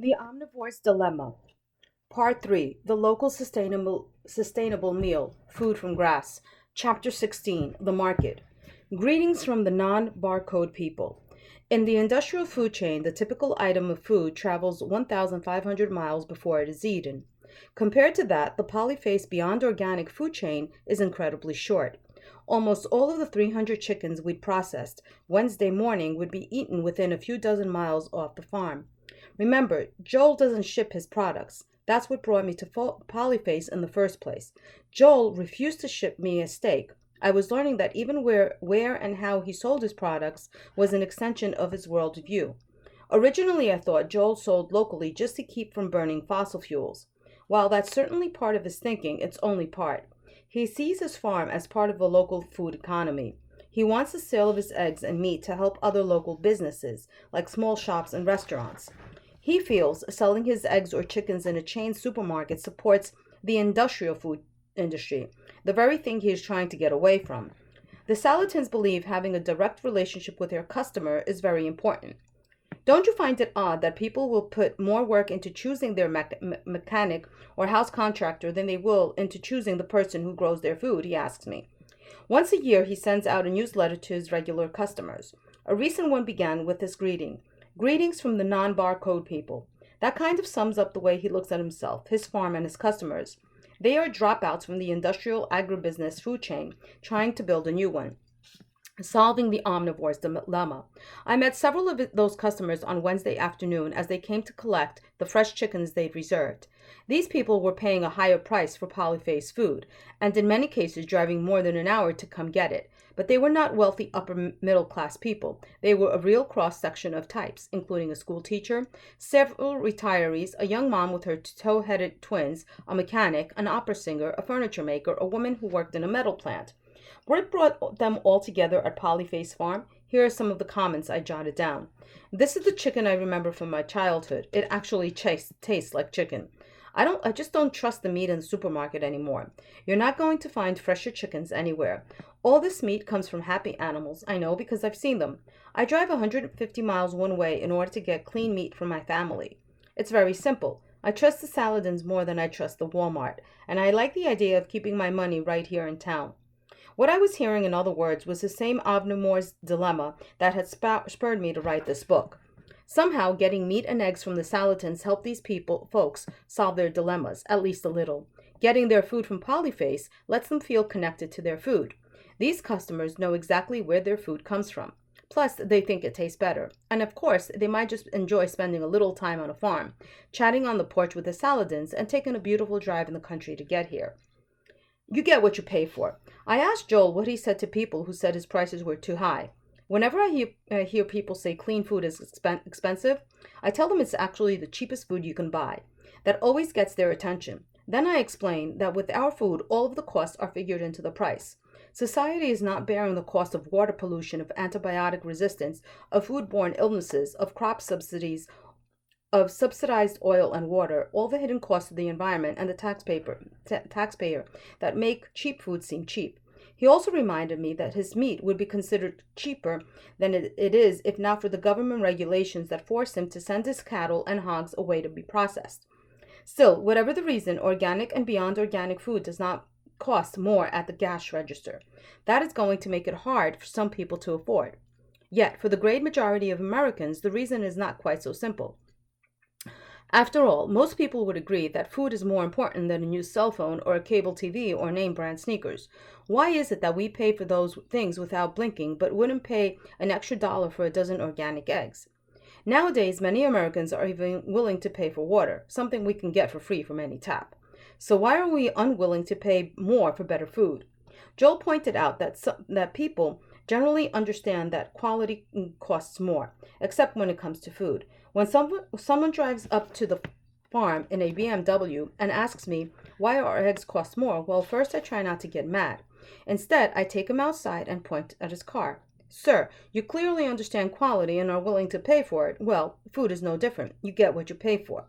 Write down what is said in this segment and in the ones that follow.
The Omnivore's Dilemma, Part 3, The Local Sustainable Meal, Food from Grass, Chapter 16, The Market. Greetings from the non-barcode people. In the industrial food chain, the typical item of food travels 1,500 miles before it is eaten. Compared to that, the polyface beyond organic food chain is incredibly short. Almost all of the 300 chickens we'd processed Wednesday morning would be eaten within a few dozen miles off the farm. Remember, Joel doesn't ship his products. That's what brought me to Polyface in the first place. Joel refused to ship me a steak. I was learning that even where and how he sold his products was an extension of his worldview. Originally, I thought Joel sold locally just to keep from burning fossil fuels. While that's certainly part of his thinking, it's only part. He sees his farm as part of the local food economy. He wants the sale of his eggs and meat to help other local businesses, like small shops and restaurants. He feels selling his eggs or chickens in a chain supermarket supports the industrial food industry, the very thing he is trying to get away from. The Salatins believe having a direct relationship with their customer is very important. Don't you find it odd that people will put more work into choosing their mechanic or house contractor than they will into choosing the person who grows their food? He asks me. Once a year, he sends out a newsletter to his regular customers. A recent one began with this greeting: Greetings from the non-barcode people. That kind of sums up the way he looks at himself, his farm, and his customers. They are dropouts from the industrial agribusiness food chain, trying to build a new one. Solving the omnivore's dilemma. I met several of those customers on Wednesday afternoon as they came to collect the fresh chickens they'd reserved. These people were paying a higher price for polyface food, and in many cases driving more than an hour to come get it. But they were not wealthy upper middle class people. They were a real cross section of types, including a school teacher, several retirees, a young mom with her tow-headed twins, a mechanic, an opera singer, a furniture maker, a woman who worked in a metal plant. What brought them all together at Polyface Farm? Here are some of the comments I jotted down. This is the chicken I remember from my childhood. It actually tastes like chicken. I just don't trust the meat in the supermarket anymore. You're not going to find fresher chickens anywhere. All this meat comes from happy animals. I know because I've seen them. I drive 150 miles one way in order to get clean meat for my family. It's very simple. I trust the Saladins more than I trust the Walmart, and I like the idea of keeping my money right here in town. What I was hearing, in other words, was the same omnivore's dilemma that had spurred me to write this book. Somehow, getting meat and eggs from the Salatins helped these folks solve their dilemmas, at least a little. Getting their food from Polyface lets them feel connected to their food. These customers know exactly where their food comes from. Plus, they think it tastes better. And of course, they might just enjoy spending a little time on a farm, chatting on the porch with the Saladins, and taking a beautiful drive in the country to get here. You get what you pay for. I asked Joel what he said to people who said his prices were too high. Whenever I hear people say clean food is expensive, I tell them it's actually the cheapest food you can buy. That always gets their attention. Then I explain that with our food, all of the costs are figured into the price. Society is not bearing the cost of water pollution, of antibiotic resistance, of foodborne illnesses, of crop subsidies, of subsidized oil and water, all the hidden costs of the environment and the taxpayer that make cheap food seem cheap. He also reminded me that his meat would be considered cheaper than it is if not for the government regulations that force him to send his cattle and hogs away to be processed. Still, whatever the reason, organic and beyond organic food does not cost more at the cash register. That is going to make it hard for some people to afford. Yet, for the great majority of Americans, the reason is not quite so simple. After all, most people would agree that food is more important than a new cell phone or a cable TV or name brand sneakers. Why is it that we pay for those things without blinking but wouldn't pay an extra dollar for a dozen organic eggs? Nowadays, many Americans are even willing to pay for water, something we can get for free from any tap. So why are we unwilling to pay more for better food? Joel pointed out that people generally understand that quality costs more, except when it comes to food. When someone drives up to the farm in a BMW and asks me why our eggs cost more, well, first I try not to get mad. Instead, I take him outside and point at his car. Sir, you clearly understand quality and are willing to pay for it. Well, food is no different. You get what you pay for.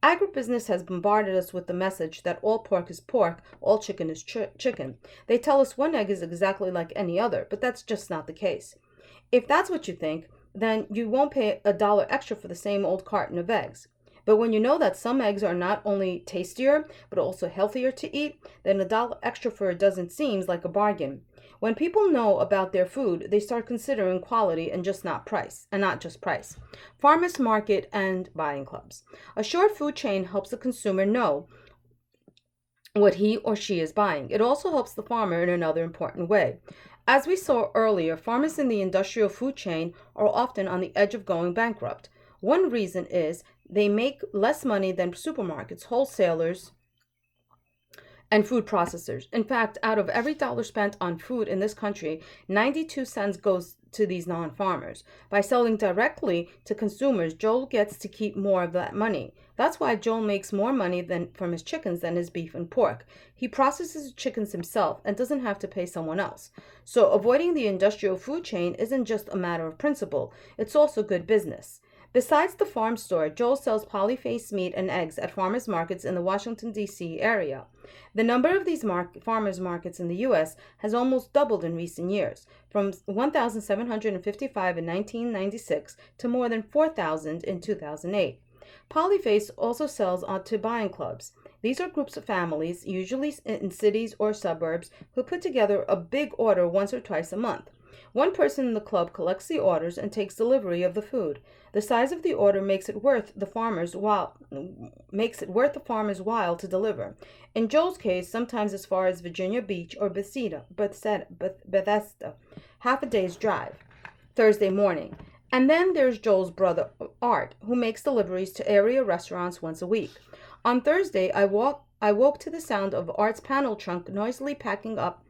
Agribusiness has bombarded us with the message that all pork is pork, all chicken is chicken. They tell us one egg is exactly like any other, but that's just not the case. If that's what you think, then you won't pay $1 extra for the same old carton of eggs. But when you know that some eggs are not only tastier, but also healthier to eat, then $1 extra for a dozen seems like a bargain. When people know about their food, they start considering quality and not just price. Farmers market and buying clubs. A short food chain helps the consumer know what he or she is buying. It also helps the farmer in another important way. As we saw earlier, farmers in the industrial food chain are often on the edge of going bankrupt. One reason is they make less money than supermarkets, wholesalers, and food processors. In fact, out of every dollar spent on food in this country, 92 cents goes to these non-farmers. By selling directly to consumers, Joel gets to keep more of that money. That's why Joel makes more money from his chickens than his beef and pork. He processes chickens himself and doesn't have to pay someone else. So avoiding the industrial food chain isn't just a matter of principle, it's also good business. Besides the farm store, Joel sells polyface meat and eggs at farmers markets in the Washington, D.C. area. The number of these farmers markets in the U.S. has almost doubled in recent years, from 1,755 in 1996 to more than 4,000 in 2008. Polyface also sells to buying clubs. These are groups of families, usually in cities or suburbs, who put together a big order once or twice a month. One person in the club collects the orders and takes delivery of the food. The size of the order makes it worth the farmer's while to deliver. In Joel's case, sometimes as far as Virginia Beach or Bethesda, half a day's drive, Thursday morning. And then there's Joel's brother, Art, who makes deliveries to area restaurants once a week. On Thursday, I woke to the sound of Art's panel trunk noisily backing up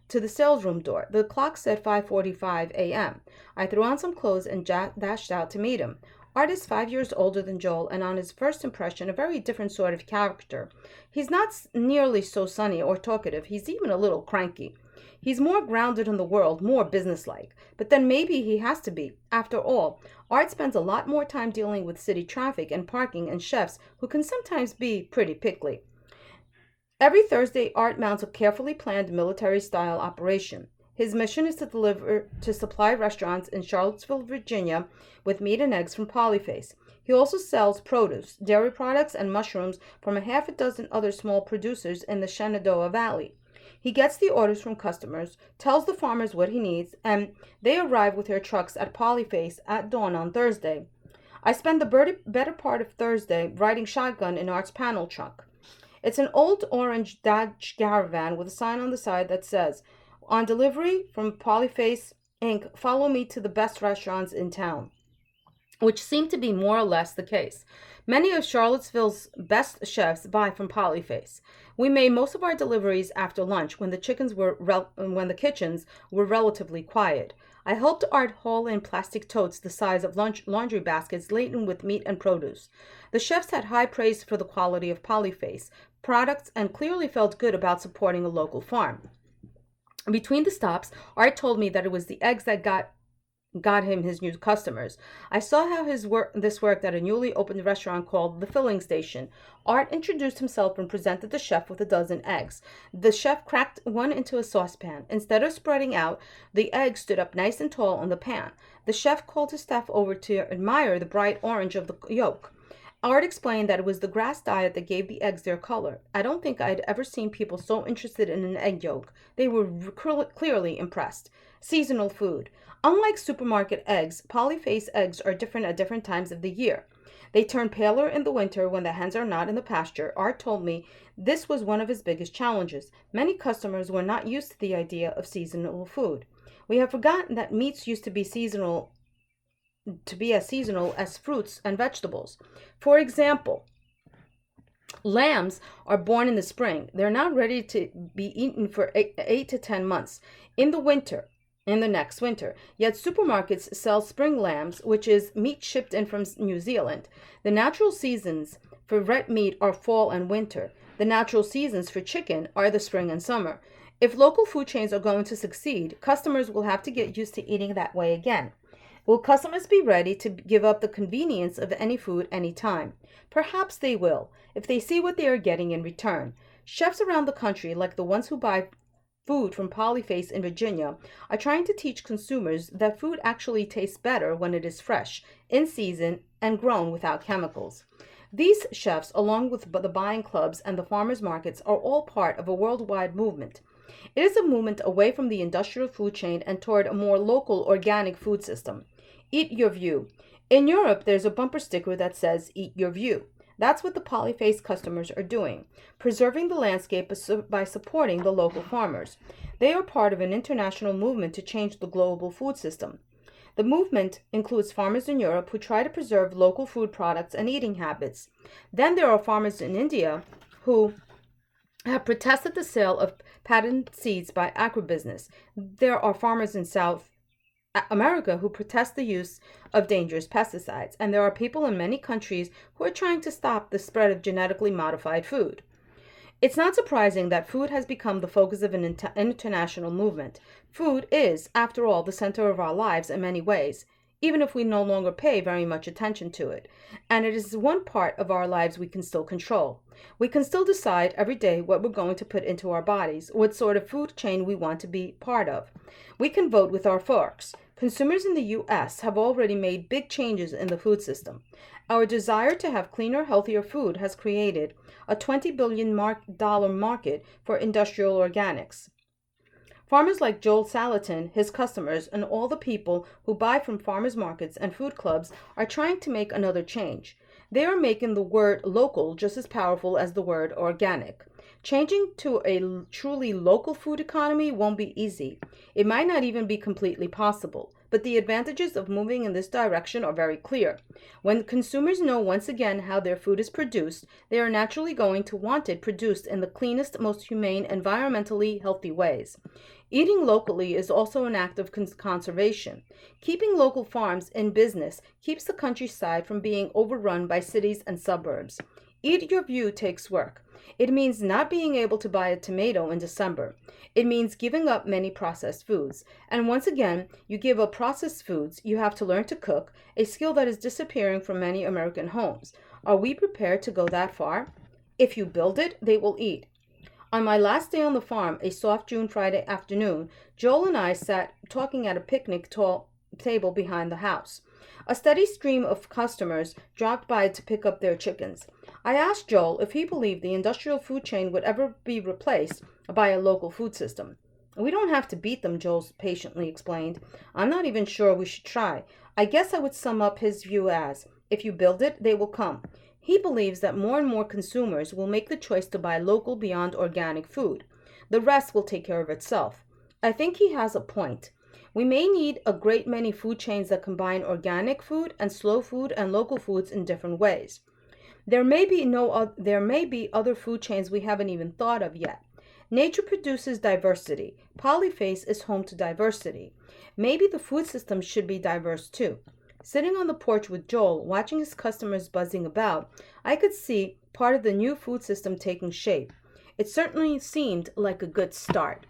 to the sales room door. The clock said 5:45 a.m. I threw on some clothes and dashed out to meet him. Art is 5 years older than Joel, and on his first impression, a very different sort of character. He's not nearly so sunny or talkative. He's even a little cranky. He's more grounded in the world, more businesslike. But then maybe he has to be. After all, Art spends a lot more time dealing with city traffic and parking and chefs who can sometimes be pretty picky. Every Thursday, Art mounts a carefully planned military-style operation. His mission is to supply restaurants in Charlottesville, Virginia, with meat and eggs from Polyface. He also sells produce, dairy products, and mushrooms from a half a dozen other small producers in the Shenandoah Valley. He gets the orders from customers, tells the farmers what he needs, and they arrive with their trucks at Polyface at dawn on Thursday. I spend the better part of Thursday riding shotgun in Art's panel truck. It's an old orange Dodge Caravan with a sign on the side that says, "On delivery from Polyface Inc., follow me to the best restaurants in town," which seemed to be more or less the case. Many of Charlottesville's best chefs buy from Polyface. We made most of our deliveries after lunch when the kitchens were relatively quiet. I helped Art haul in plastic totes the size of laundry baskets laden with meat and produce. The chefs had high praise for the quality of Polyface products and clearly felt good about supporting a local farm. Between the stops, Art told me that it was the eggs that got him his new customers. I saw how this worked at a newly opened restaurant called The Filling Station. Art introduced himself and presented the chef with a dozen eggs. The chef cracked one into a saucepan. Instead of spreading out, the eggs stood up nice and tall on the pan. The chef called his staff over to admire the bright orange of the yolk. Art explained that it was the grass diet that gave the eggs their color. I don't think I'd ever seen people so interested in an egg yolk. They were clearly impressed. Seasonal food. Unlike supermarket eggs, Polyface eggs are different at different times of the year. They turn paler in the winter when the hens are not in the pasture. Art told me this was one of his biggest challenges. Many customers were not used to the idea of seasonal food. We have forgotten that meats used to be as seasonal as fruits and vegetables. For example, lambs are born in the spring. They're not ready to be eaten for 8 to 10 months in the next winter. Yet supermarkets sell spring lambs, which is meat shipped in from New Zealand. The natural seasons for red meat are fall and winter. The natural seasons for chicken are the spring and summer. If local food chains are going to succeed, customers will have to get used to eating that way again. Will customers be ready to give up the convenience of any food anytime? Perhaps they will, if they see what they are getting in return. Chefs around the country, like the ones who buy Food from Polyface in Virginia are trying to teach consumers that food actually tastes better when it is fresh, in season, and grown without chemicals. These chefs, along with the buying clubs and the farmers markets, are all part of a worldwide movement. It is a movement away from the industrial food chain and toward a more local, organic food system. Eat your view. In Europe, there's a bumper sticker that says, Eat your view. That's what the Polyface customers are doing, preserving the landscape by supporting the local farmers. They are part of an international movement to change the global food system. The movement includes farmers in Europe who try to preserve local food products and eating habits. Then there are farmers in India who have protested the sale of patented seeds by agribusiness. There are farmers in South America who protest the use of dangerous pesticides, and there are people in many countries who are trying to stop the spread of genetically modified food. It's not surprising that food has become the focus of an international movement. Food is, after all, the center of our lives in many ways, even if we no longer pay very much attention to it. And it is one part of our lives we can still control. We can still decide every day what we're going to put into our bodies, what sort of food chain we want to be part of. We can vote with our forks. Consumers in the U.S. have already made big changes in the food system. Our desire to have cleaner, healthier food has created a $20 billion market for industrial organics. Farmers like Joel Salatin, his customers, and all the people who buy from farmers markets and food clubs are trying to make another change. They are making the word local just as powerful as the word organic. Changing to a truly local food economy won't be easy. It might not even be completely possible, but the advantages of moving in this direction are very clear. When consumers know once again how their food is produced, they are naturally going to want it produced in the cleanest, most humane, environmentally healthy ways. Eating locally is also an act of conservation. Keeping local farms in business keeps the countryside from being overrun by cities and suburbs. Eat your view takes work. It means not being able to buy a tomato in December. It means giving up many processed foods. And once again, you give up processed foods, you have to learn to cook, a skill that is disappearing from many American homes. Are we prepared to go that far? If you build it, they will eat. On my last day on the farm, a soft June Friday afternoon, Joel and I sat talking at a picnic table behind the house. A steady stream of customers dropped by to pick up their chickens. I asked Joel if he believed the industrial food chain would ever be replaced by a local food system. We don't have to beat them, Joel patiently explained. I'm not even sure we should try. I guess I would sum up his view as, if you build it, they will come. He believes that more and more consumers will make the choice to buy local beyond organic food. The rest will take care of itself. I think he has a point. We may need a great many food chains that combine organic food and slow food and local foods in different ways. There may be other food chains we haven't even thought of yet. Nature produces diversity. Polyface is home to diversity. Maybe the food system should be diverse too. Sitting on the porch with Joel, watching his customers buzzing about, I could see part of the new food system taking shape. It certainly seemed like a good start.